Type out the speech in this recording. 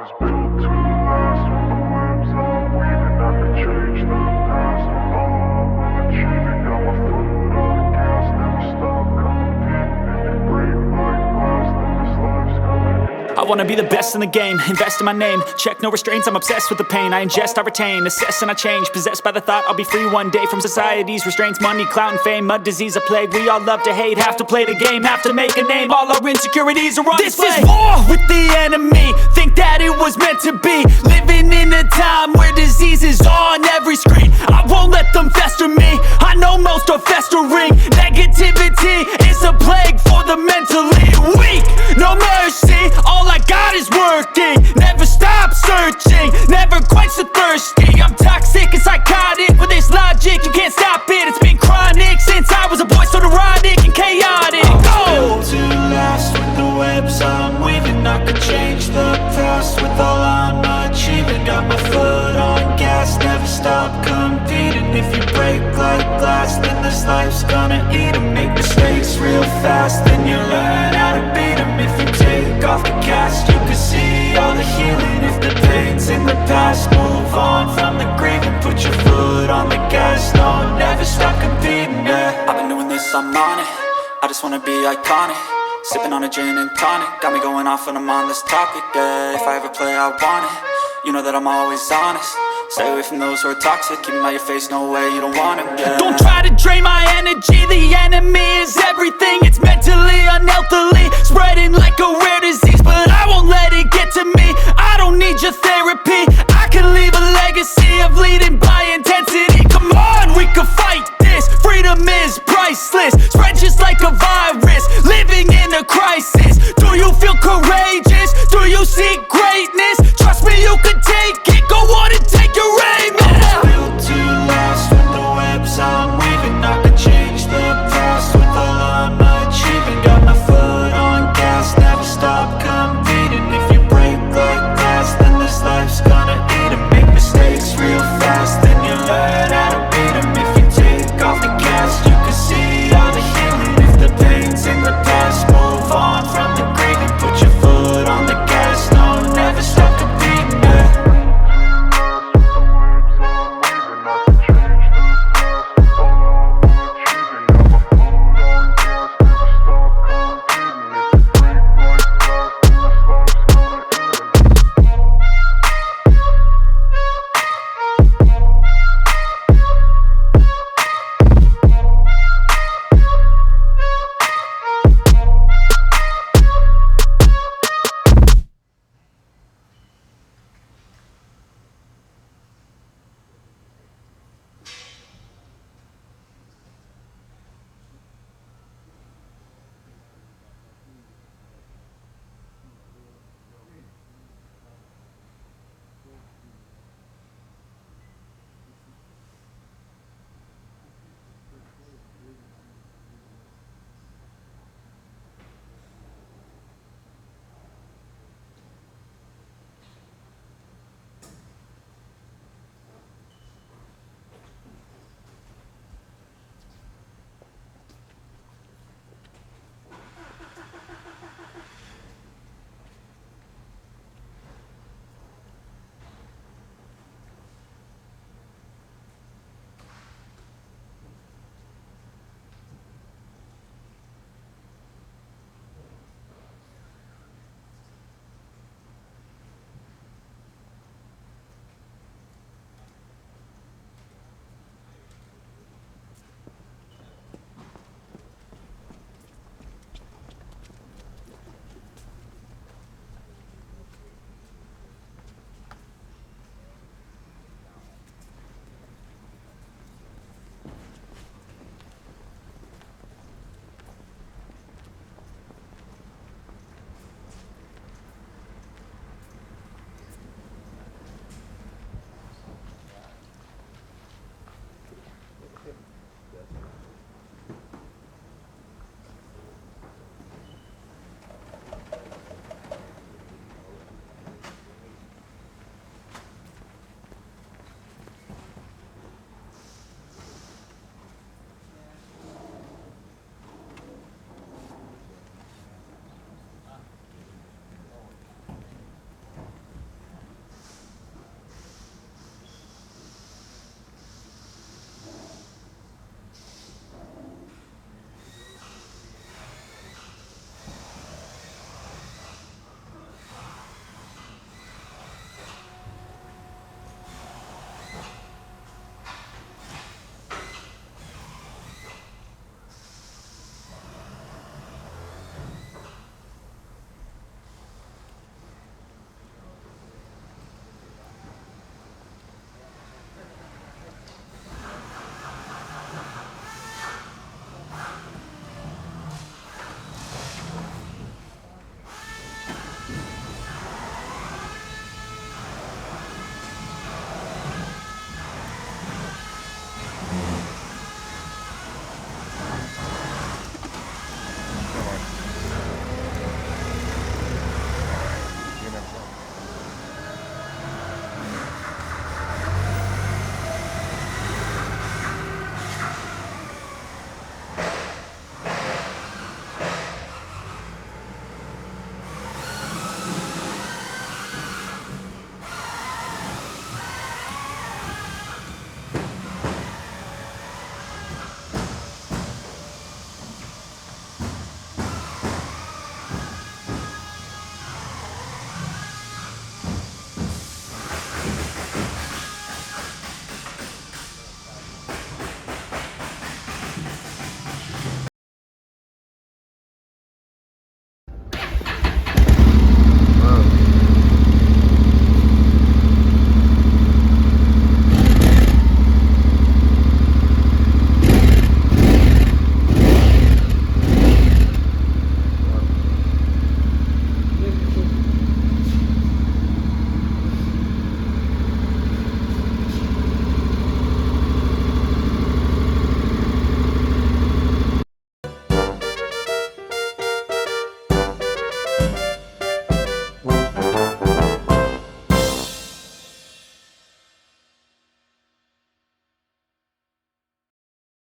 was built to last. With the webs I'm weaving, I could change the past. With all I'm achieving, got my foot on gas. Never stop competing. If you break like glass, then this life's gonna end. I wanna be the best in the game, invest in my name. Check no restraints, I'm obsessed with the pain. I ingest, I retain, assess and I change. Possessed by the thought I'll be free one day from society's restraints. Money, clout and fame, mud, disease, a plague. We all love to hate, have to play the game, have to make a name. All our insecurities are on display. This is war with the enemy, think that it was meant to be. Living in a time where disease is on every screen. I won't let them fester me, I know most are festering. Negativity is a plague for the mentally weak. No mercy, all I got is working. Never stop searching, never quench the thirsty. I'm toxic and psychotic, with this logic you can't stop it. It's been chronic since I was a boy, so neurotic and chaotic. Built to last. With the webs I'm weaving, I could change the past. With all I'm achieving, got my foot on gas. Never stop competing. If you break like glass, then this life's gonna eat 'em. Make mistakes real fast, then you learn how to beat 'em. If you take off the cast, you can see all the healing. If the pain's in the past, move on from the grieving. Put your foot on the gas, no, never stop competing, yeah. I've been doing this, I'm on it. I just wanna be iconic. Sipping on a gin and tonic, got me going off when I'm on this topic, yeah. If I ever play, I want it. You know that I'm always honest. Stay away from those who are toxic. Keep them out your face, no way, you don't want it, yeah. Don't try to drain my energy. The enemy is everything. It's mentally, unhealthily, spreading like a rare disease. But I won't let it get to me.